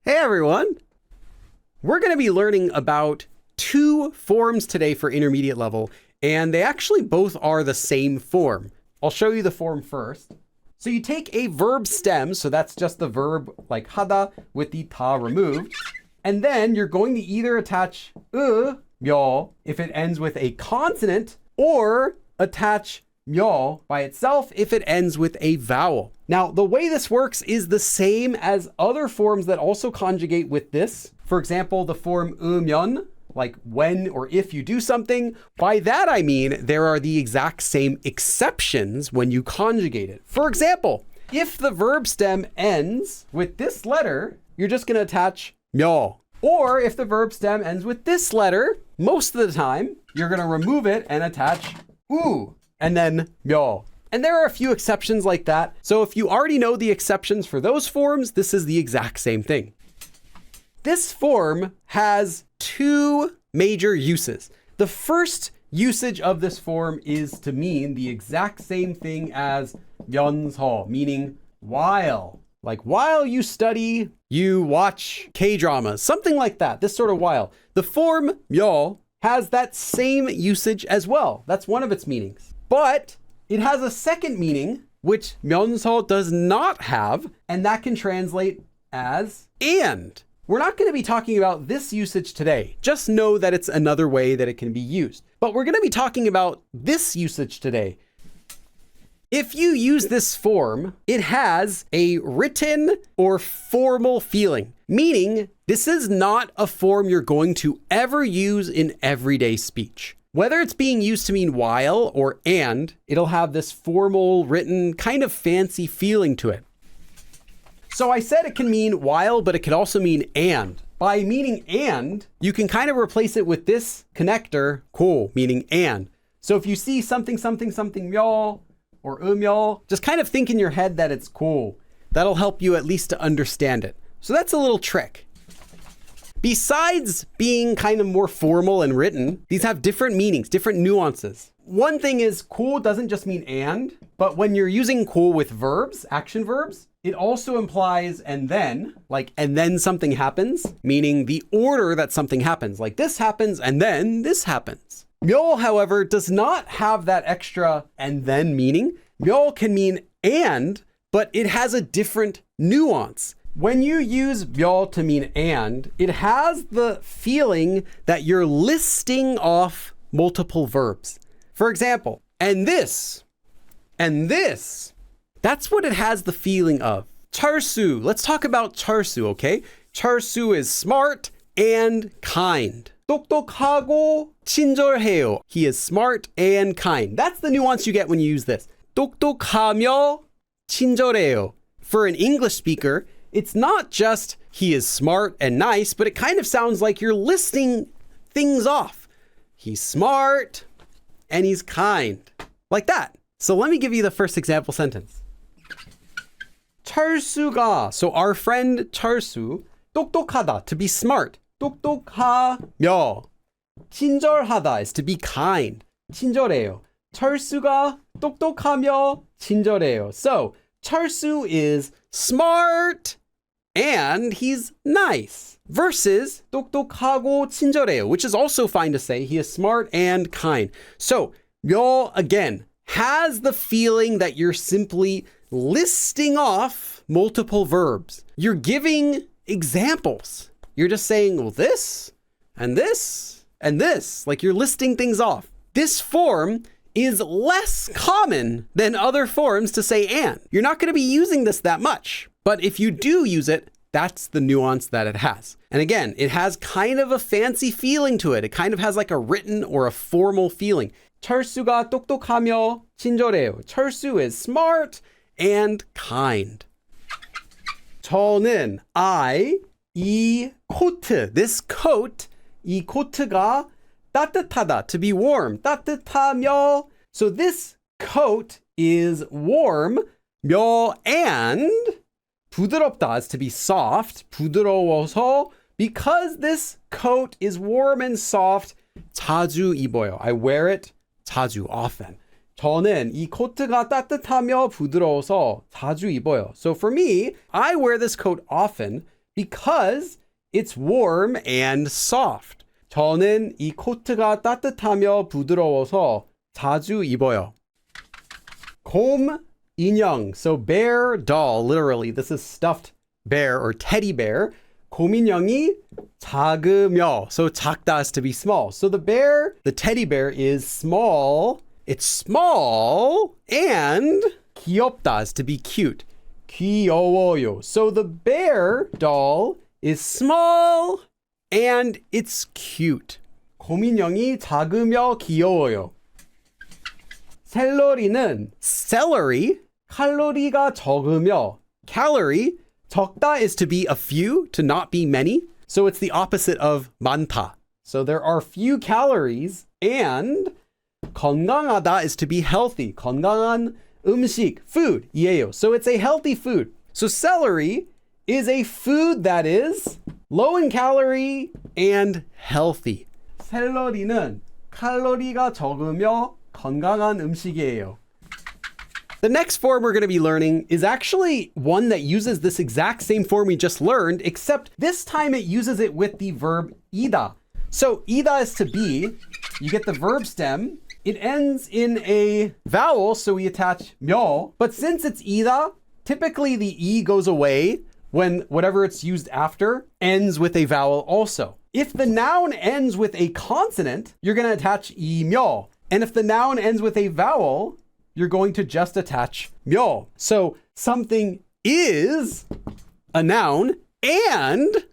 Hey everyone! We're going to be learning about two forms today for intermediate level, and they actually both are the same form. I'll show you the form first. So you take a verb stem, so that's just the verb like 하다 with the ta removed, and then you're going to either attach 며 if it ends with a consonant, or attach 며 by itself if it ends with a vowel. Now, the way this works is the same as other forms that also conjugate with this. For example, the form 으면, like when or if you do something. By that I mean there are the exact same exceptions when you conjugate it. For example, if the verb stem ends with this letter, you're just going to attach 며. Or if the verb stem ends with this letter, most of the time, you're going to remove it and attach 우, and then 며. And there are a few exceptions like that. So if you already know the exceptions for those forms, this is the exact same thing. This form has two major uses. The first usage of this form is to mean the exact same thing as 면서, meaning while. Like while you study, you watch K-dramas, something like that, this sort of while. The form 며 has that same usage as well. That's one of its meanings. But it has a second meaning, which 면서 does not have, and that can translate as and. We're not going to be talking about this usage today. Just know that it's another way that it can be used. But we're going to be talking about this usage today. If you use this form, it has a written or formal feeling, meaning this is not a form you're going to ever use in everyday speech. Whether it's being used to mean while or and, it'll have this formal, written, kind of fancy feeling to it. So I said it can mean while, but it could also mean and. By meaning and, you can kind of replace it with this connector, 고, meaning and. So if you see something, something, something 며, or 며, just kind of think in your head that it's 고. That'll help you at least to understand it. So that's a little trick. Besides being kind of more formal and written, these have different meanings, different nuances. One thing is 고 doesn't just mean and, but when you're using 고 with verbs, action verbs, it also implies and then, like and then something happens, meaning the order that something happens, like this happens and then this happens. 며, however, does not have that extra and then meaning. 며 can mean and, but it has a different nuance. When you use 며 to mean and, it has the feeling that you're listing off multiple verbs. For example, and this, that's what it has the feeling of. 철수, let's talk about 철수, okay? 철수 is smart and kind. 똑똑하고 친절해요. He is smart and kind. That's the nuance you get when you use this. 똑똑하며 친절해요. For an English speaker, it's not just he is smart and nice, but it kind of sounds like you're listing things off. He's smart and he's kind. Like that. So let me give you the first example sentence. 철수가, so our friend 철수, 똑똑하다, to be smart. 똑똑하며. 친절하다 is to be kind. 친절해요. 철수가 똑똑하며 친절해요. So 철수 is smart and he's nice. Versus 똑똑하고 친절해요, which is also fine to say. He is smart and kind. So 며, again, has the feeling that you're simply listing off multiple verbs. You're giving examples. You're just saying, well, this, and this, and this. Like you're listing things off. This form is less common than other forms to say and. You're not going to be using this that much. But if you do use it, that's the nuance that it has. And again, it has kind of a fancy feeling to it. It kind of has like a written or a formal feeling. 철수가 똑똑하며 친절해요. 철수 is smart and kind. 저는, 이 코트, this coat, 이 코트가 따뜻하다, to be warm. 따뜻하며. So this coat is warm. 며 and 부드럽다 is to be soft. 부드러워서, because this coat is warm and soft, 자주 입어요. I wear it 자주, often. 저는 이 코트가 따뜻하며 부드러워서 자주 입어요. So for me, I wear this coat often because it's warm and soft. 저는 이 코트가 따뜻하며 부드러워서 자주 입어요. 곰, 인형. So bear, doll, literally. This is stuffed bear or teddy bear. 곰 인형이 작으며. So 작다 is to be small. So the bear, the teddy bear is small. It's small and 귀엽다 is to be cute. 귀여워요. So the bear doll is small and it's cute. 곰 인형이 작으며 귀여워요. 샐러리는 celery, 칼로리가 적으며. Calorie, 적다 is to be a few, to not be many. So it's the opposite of 많다. So there are few calories. And 건강하다 is to be healthy. 건강한 음식, food, 이에요. So it's a healthy food. So celery is a food that is low in calorie and healthy. 샐러리는 칼로리가 적으며 건강한 음식이에요. The next form we're going to be learning is actually one that uses this exact same form we just learned, except this time it uses it with the verb 이다. So 이다 is to be. You get the verb stem. It ends in a vowel, so we attach 며. But since it's 이다, typically the E goes away when whatever it's used after ends with a vowel also. If the noun ends with a consonant, you're going to attach 이며. And if the noun ends with a vowel, you're going to just attach 며. So something is a noun and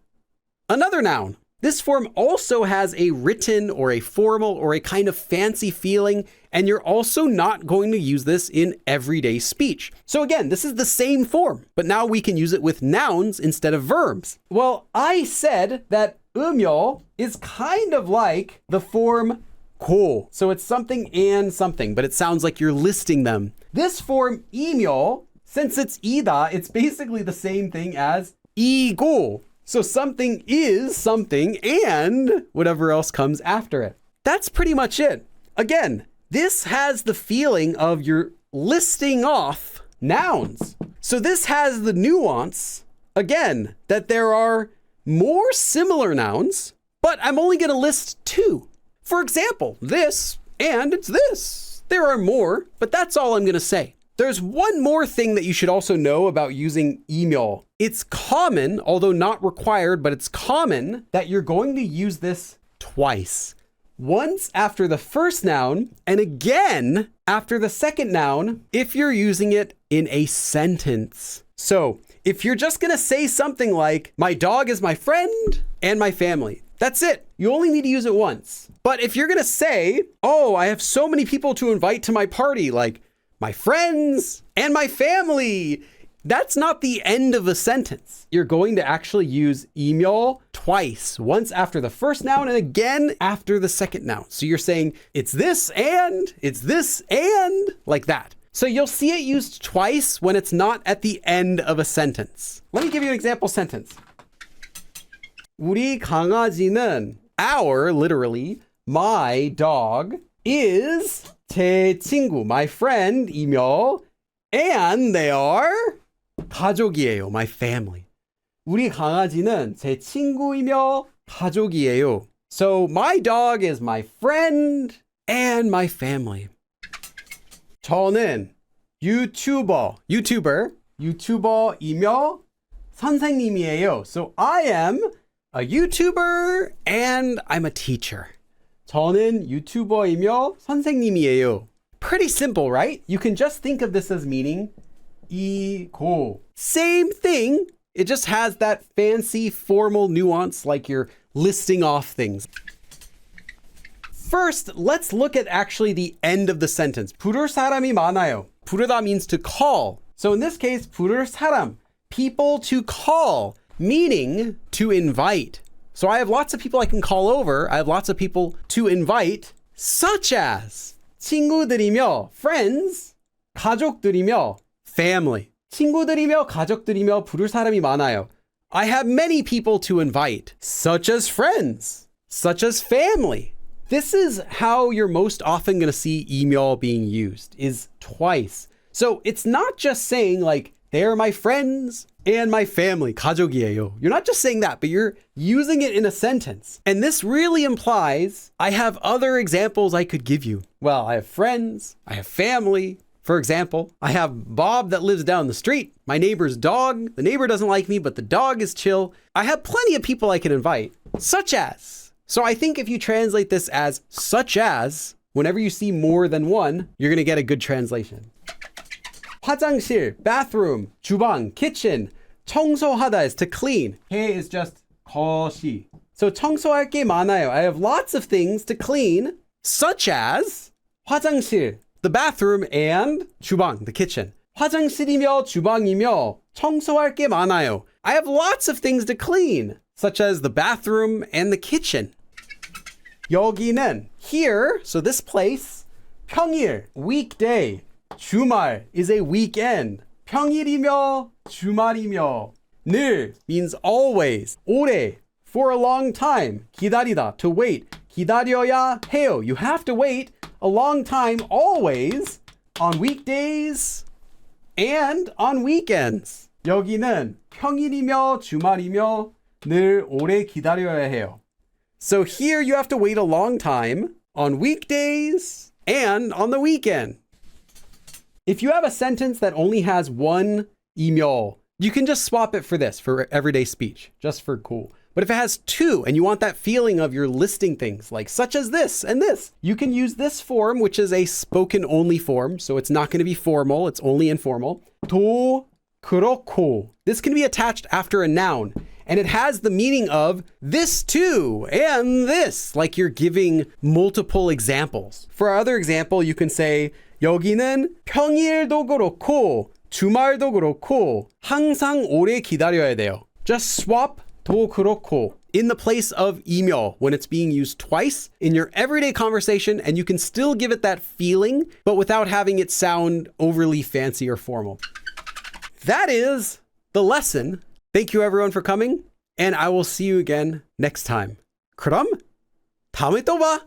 another noun. This form also has a written or a formal or a kind of fancy feeling, and you're also not going to use this in everyday speech. So again, this is the same form, but now we can use it with nouns instead of verbs. Well, I said that 음요 is kind of like the form 고. So it's something and something, but it sounds like you're listing them. This form 이며, since it's 이다, it's basically the same thing as 이고. So something is something and whatever else comes after it. That's pretty much it. Again, this has the feeling of you're listing off nouns. So this has the nuance, again, that there are more similar nouns, but I'm only going to list two. For example, this and it's this. There are more, but that's all I'm going to say. There's one more thing that you should also know about using 이며. It's common, although not required, but it's common that you're going to use this twice. Once after the first noun and again after the second noun if you're using it in a sentence. So if you're just going to say something like, my dog is my friend and my family, that's it. You only need to use it once. But if you're going to say, oh, I have so many people to invite to my party, like my friends and my family, that's not the end of a sentence. You're going to actually use 이며 twice, once after the first noun and again after the second noun. So you're saying it's this and like that. So you'll see it used twice when it's not at the end of a sentence. Let me give you an example sentence. 우리 강아지는, our, literally, my dog, is 제 친구, my friend, 이며, and they are 가족이에요, my family. 우리 강아지는 제 친구이며 가족이에요. So my dog is my friend and my family. 저는 유튜버이며 선생님이에요. So I am a YouTuber and I'm a teacher. 저는 유튜버이며 선생님이에요. Pretty simple, right? You can just think of this as meaning 이고. Same thing. It just has that fancy formal nuance like you're listing off things. First, let's look at actually the end of the sentence. 부를 사람이 많아요. 부르다 means to call. So in this case, 부를 사람, people to call, meaning to invite. So I have lots of people I can call over. I have lots of people to invite, such as 친구들이며, friends, 가족들이며, family. 친구들이며, 가족들이며 부를 사람이 많아요. I have many people to invite, such as friends, such as family. This is how you're most often going to see 이며 being used, is twice. So it's not just saying like They are my friends and my family. 가족이에요. You're not just saying that, but you're using it in a sentence. And this really implies I have other examples I could give you. Well, I have friends, I have family. For example, I have Bob that lives down the street, my neighbor's dog. The neighbor doesn't like me, but the dog is chill. I have plenty of people I can invite, such as. So I think if you translate this as such as, whenever you see more than one, you're going to get a good translation. 화장실, bathroom, 주방, kitchen. 청소하다 is to clean. 해 is just 거시. So 청소할 게 많아요. I have lots of things to clean, such as 화장실, the bathroom, and 주방, the kitchen. 화장실이며 주방이며 청소할 게 많아요. I have lots of things to clean, such as the bathroom and the kitchen. 여기는, here, so this place, 평일, weekday. 주말 is a weekend. 평일이며 주말이며. 늘 means always. 오래, for a long time. 기다리다, to wait. 기다려야 해요. You have to wait a long time always on weekdays and on weekends. 여기는 평일이며 주말이며 늘 오래 기다려야 해요. So here you have to wait a long time on weekdays and on the weekend. If you have a sentence that only has one 이며, you can just swap it for this, for everyday speech, just for cool. But if it has two and you want that feeling of you're listing things like such as this and this, you can use this form, which is a spoken only form. So it's not going to be formal. It's only informal. 도, 그렇고. This can be attached after a noun. And it has the meaning of this too and this, like you're giving multiple examples. For our other example, you can say 여기는 평일도 그렇고 주말도 그렇고 항상 오래 기다려야 돼요. Just swap 도 그렇고 in the place of 이며 when it's being used twice in your everyday conversation, and you can still give it that feeling, but without having it sound overly fancy or formal. That is the lesson. Thank you everyone for coming, and I will see you again next time. 그럼 다음에 또 봐.